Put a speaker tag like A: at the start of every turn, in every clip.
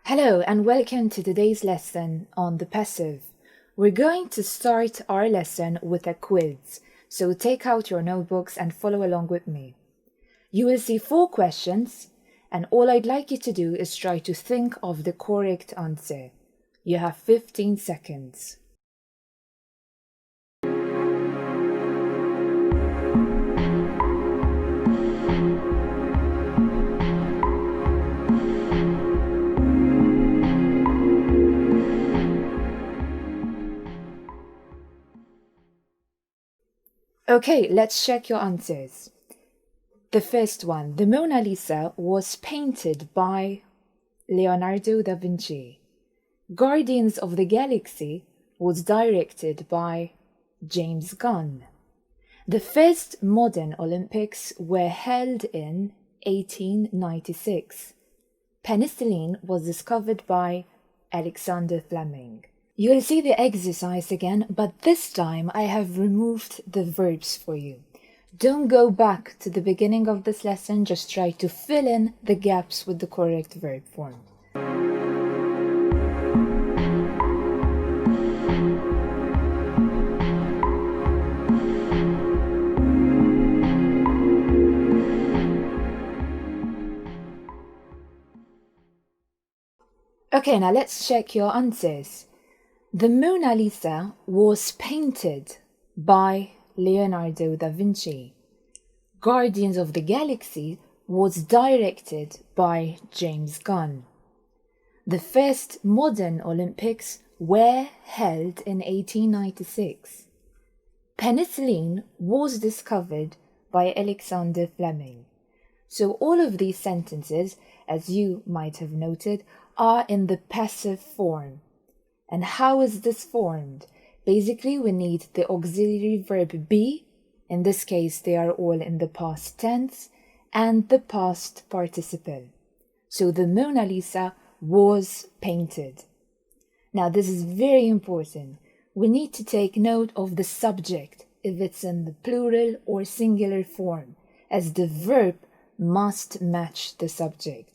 A: Hello and welcome to today's lesson on the passive. We're going to start our lesson with a quiz, so take out your notebooks and follow along with me. You will see 4 questions, and all I'd like you to do is try to think of the correct answer. You have 15 seconds. Okay, let's check your answers. The first one, the Mona Lisa was painted by Leonardo da Vinci. Guardians of the Galaxy was directed by James Gunn. The first modern Olympics were held in 1896. Penicillin was discovered by Alexander Fleming. You'll see the exercise again, but this time I have removed the verbs for you. Don't go back to the beginning of this lesson, just try to fill in the gaps with the correct verb form. Okay, now let's check your answers. The Mona Lisa was painted by Leonardo da Vinci. Guardians of the Galaxy was directed by James Gunn. The first modern Olympics were held in 1896. Penicillin was discovered by Alexander Fleming. So all of these sentences, as you might have noted, are in the passive form. And how is this formed? Basically, we need the auxiliary verb be. In this case, they are all in the past tense, and the past participle. So the Mona Lisa was painted. Now, this is very important. We need to take note of the subject, if it's in the plural or singular form, as the verb must match the subject.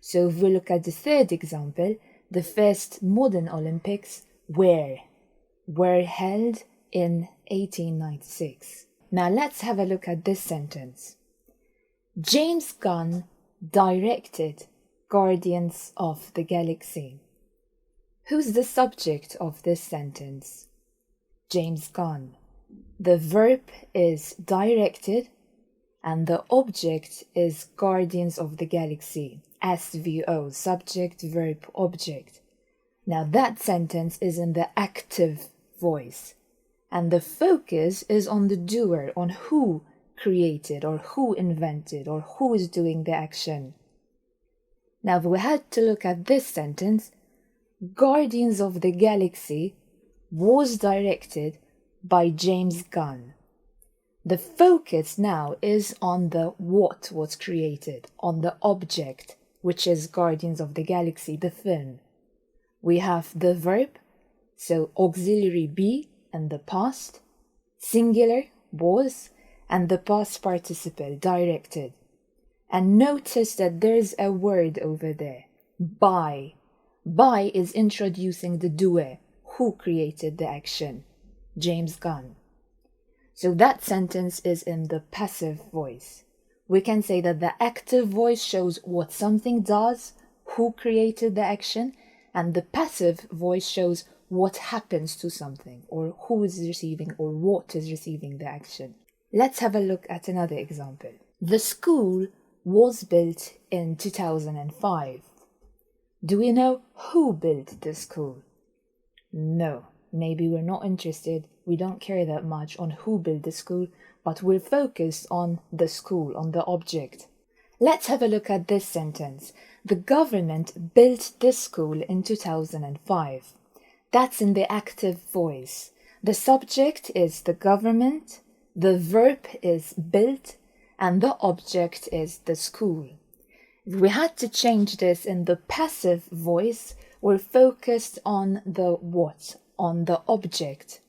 A: So if we look at the third example, the first modern Olympics were held in 1896. Now let's have a look at this sentence. James Gunn directed Guardians of the Galaxy. Who's the subject of this sentence? James Gunn. The verb is directed and the object is Guardians of the Galaxy. SVO, subject, verb, object. Now that sentence is in the active voice, and the focus is on the doer, on who created or who invented or who is doing the action. Now if we had to look at this sentence, Guardians of the Galaxy was directed by James Gunn. The focus now is on the what was created, on the object, which is Guardians of the Galaxy, the film. We have the verb, so auxiliary be in the past, singular was, and the past participle directed. And notice that there's a word over there, by. By is introducing the doer, who created the action, James Gunn. So that sentence is in the passive voice. We can say that the active voice shows what something does, who created the action, and the passive voice shows what happens to something, or who is receiving, or what is receiving the action. Let's have a look at another example. The school was built in 2005. Do we know who built the school? No. Maybe we're not interested, we don't care that much on who built the school, but we're focused on the school, on the object. Let's have a look at this sentence. The government built this school in 2005. That's in the active voice. The subject is the government, the verb is built, and the object is the school. If we had to change this in the passive voice, we're focused on the what, on the object,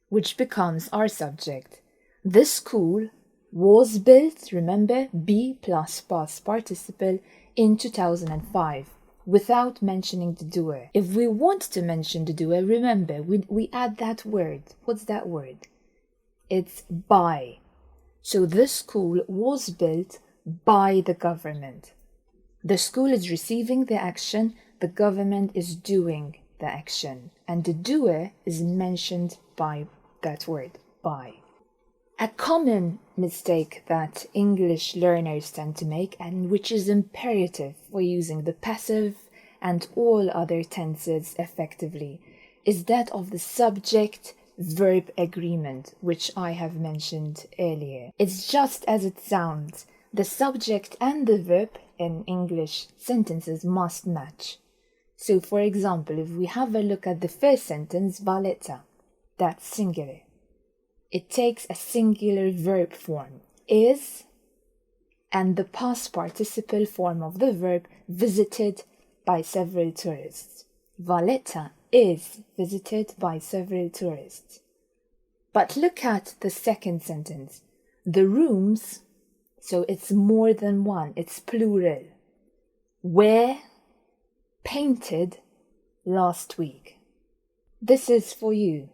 A: which becomes our subject. This school was built, remember, be plus past participle, in 2005. without mentioning the doer. If we want to mention the doer, remember, we add that word. What's that word? It's by. So this school was built by the government. The school is receiving the action, the government is doing the action, and the doer is mentioned by that word, by. A common mistake that English learners tend to make, and which is imperative for using the passive and all other tenses effectively, is that of the subject-verb agreement, which I have mentioned earlier. It's just as it sounds. The subject and the verb in English sentences must match. So, for example, if we have a look at the first sentence, Valletta, that's singular. It takes a singular verb form, is, and the past participle form of the verb, visited by several tourists. Valletta is visited by several tourists. But look at the second sentence. The rooms, so it's more than one, it's plural, were painted last week. This is for you.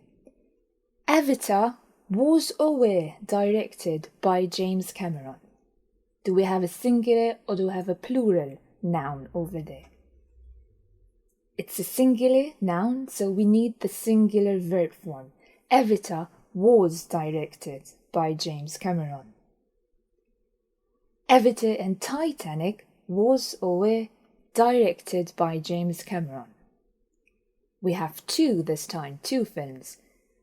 A: Avatar was or were directed by James Cameron. Do we have a singular or do we have a plural noun over there? It's a singular noun, so we need the singular verb form. Avatar was directed by James Cameron. Avatar and Titanic was or were directed by James Cameron. We have two this time, two films.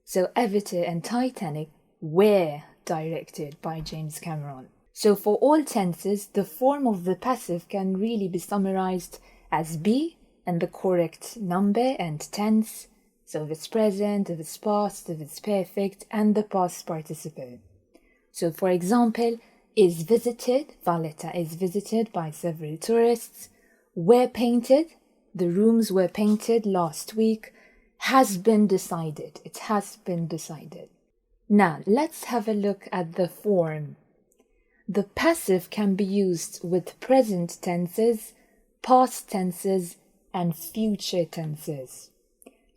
A: So Avatar and Titanic were directed by James Cameron. So for all tenses, the form of the passive can really be summarized as be and the correct number and tense. So if it's present, if it's past, if it's perfect, and the past participle. So for example, is visited, Valletta is visited by several tourists. Were painted, the rooms were painted last week. Has been decided, it has been decided. Now, let's have a look at the form. The passive can be used with present tenses, past tenses, and future tenses.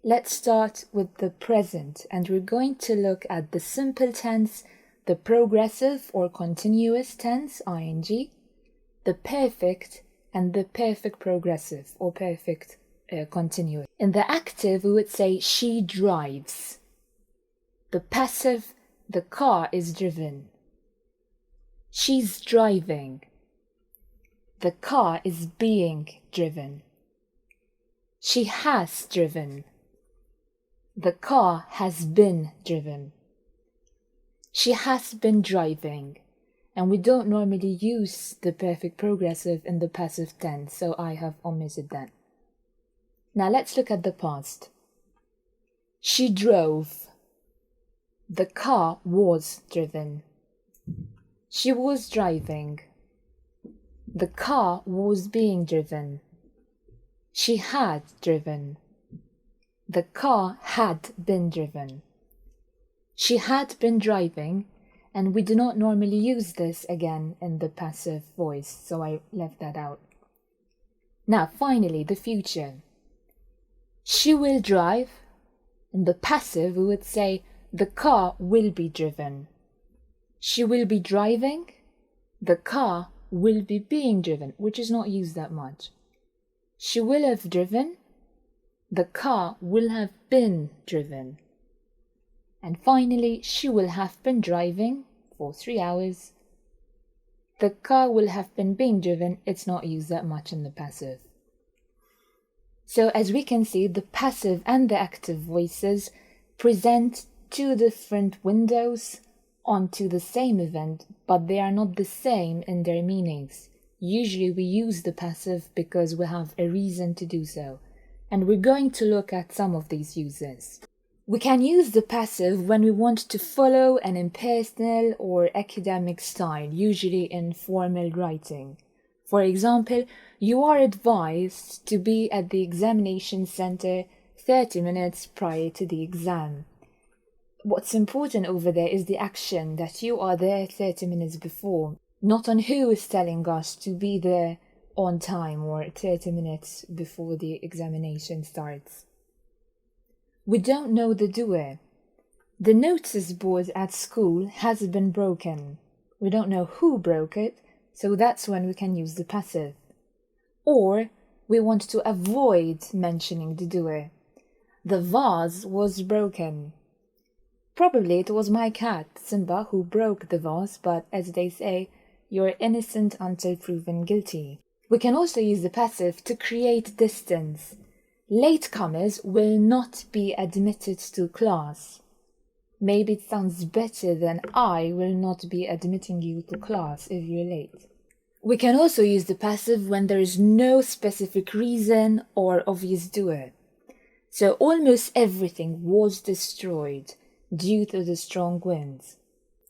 A: Let's start with the present, and we're going to look at the simple tense, the progressive or continuous tense, ing, the perfect, and the perfect progressive or perfect continuous. In the active, we would say she drives. The passive, the car is driven. She's driving. The car is being driven. She has driven. The car has been driven. She has been driving. And we don't normally use the perfect progressive in the passive tense, so I have omitted that. Now let's look at the past. She drove. The car was driven. She was driving. The car was being driven. She had driven. The car had been driven. She had been driving, and we do not normally use this again in the passive voice, so I left that out. Now, finally, the future. She will drive. In the passive, we would say the car will be driven. She will be driving. The car will be being driven, which is not used that much. She will have driven. The car will have been driven. And finally, she will have been driving for 3 hours. The car will have been being driven. It's not used that much in the passive. So as we can see, the passive and the active voices present two different windows onto the same event, but they are not the same in their meanings. Usually we use the passive because we have a reason to do so, and we're going to look at some of these uses. We can use the passive when we want to follow an impersonal or academic style, usually in formal writing. For example, you are advised to be at the examination center 30 minutes prior to the exam. What's important over there is the action, that you are there 30 minutes before, not on who is telling us to be there on time or 30 minutes before the examination starts. We don't know the doer. The notice board at school has been broken. We don't know who broke it, so that's when we can use the passive. Or we want to avoid mentioning the doer. The vase was broken. Probably it was my cat, Simba, who broke the vase, but as they say, you're innocent until proven guilty. We can also use the passive to create distance. Latecomers will not be admitted to class. Maybe it sounds better than I will not be admitting you to class if you're late. We can also use the passive when there is no specific reason or obvious doer. So almost everything was destroyed due to the strong winds.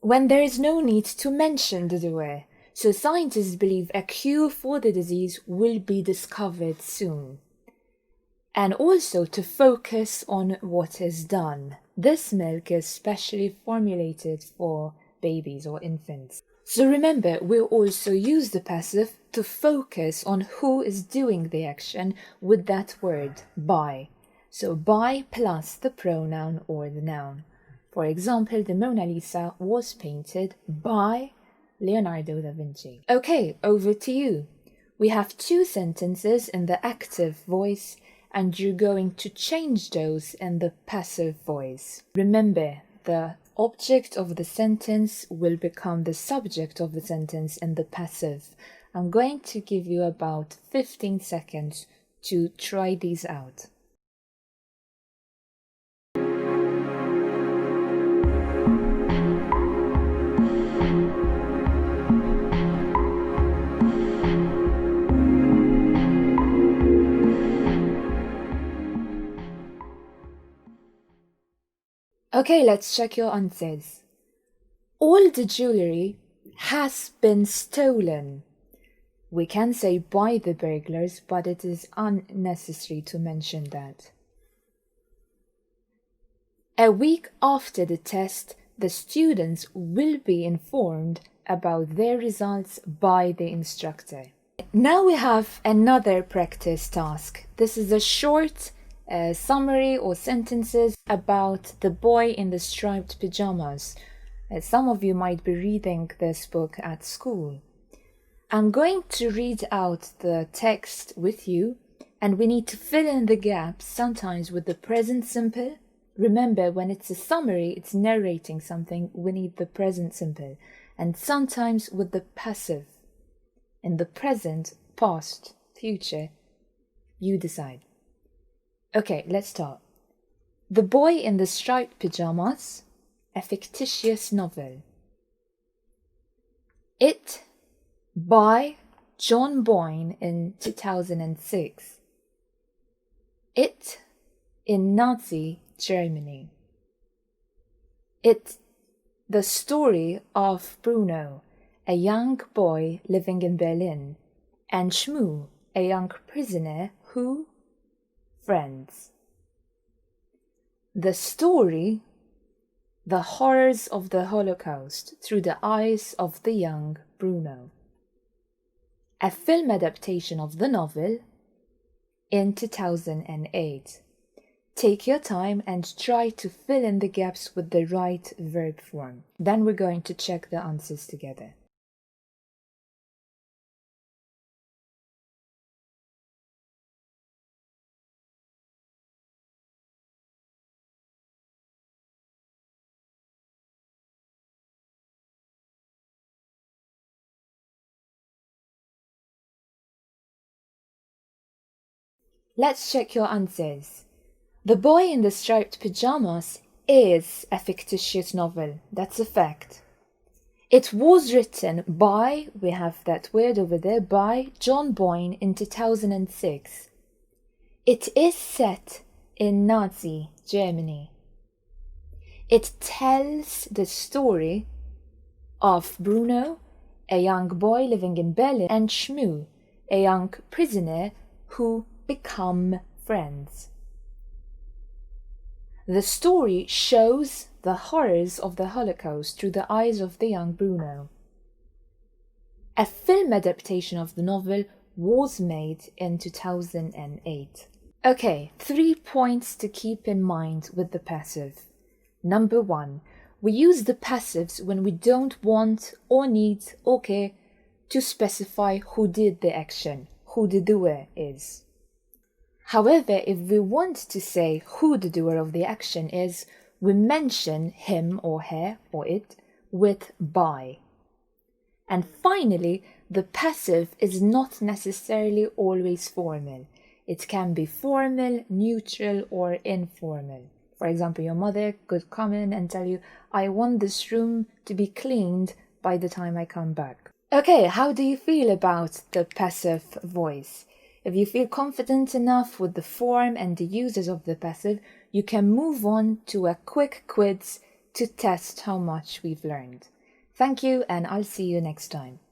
A: When there is no need to mention the doer, so scientists believe a cure for the disease will be discovered soon. And also to focus on what is done. This milk is specially formulated for babies or infants. So remember, we also use the passive to focus on who is doing the action with that word, by. So by plus the pronoun or the noun. For example, the Mona Lisa was painted by Leonardo da Vinci. Okay, over to you. We have 2 sentences in the active voice, and you're going to change those in the passive voice. Remember, the object of the sentence will become the subject of the sentence in the passive. I'm going to give you about 15 seconds to try these out. Okay, let's check your answers. All the jewelry has been stolen. We can say by the burglars, but it is unnecessary to mention that. A week after the test, the students will be informed about their results by the instructor. Now we have another practice task. This is a short summary or sentences about the boy in the striped pajamas. Some of you might be reading this book at school. I'm going to read out the text with you, and we need to fill in the gaps, sometimes with the present simple. Remember, when it's a summary, it's narrating something, we need the present simple, and sometimes with the passive. In the present, past, future, you decide. Okay, let's start. The Boy in the Striped Pajamas, a fictitious novel. It by John Boyne in 2006. It in Nazi Germany. It, the story of Bruno, a young boy living in Berlin, and Shmoo, a young prisoner who friends. The story, the horrors of the Holocaust through the eyes of the young Bruno. A film adaptation of the novel in 2008. Take your time and try to fill in the gaps with the right verb form. Then we're going to check the answers together. Let's check your answers. The Boy in the Striped Pajamas is a fictitious novel. That's a fact. It was written by, we have that word over there, by John Boyne in 2006. It is set in Nazi Germany. It tells the story of Bruno, a young boy living in Berlin, and Shmoo, a young prisoner who become friends. The story shows the horrors of the Holocaust through the eyes of the young Bruno. A film adaptation of the novel was made in 2008. Okay, 3 points to keep in mind with the passive. Number 1, we use the passives when we don't want or need, okay, to specify who did the action, who the doer is. However, if we want to say who the doer of the action is, we mention him or her or it with by. And finally, the passive is not necessarily always formal. It can be formal, neutral, or informal. For example, your mother could come in and tell you, I want this room to be cleaned by the time I come back. Okay, how do you feel about the passive voice? If you feel confident enough with the form and the uses of the passive, you can move on to a quick quiz to test how much we've learned. Thank you, and I'll see you next time.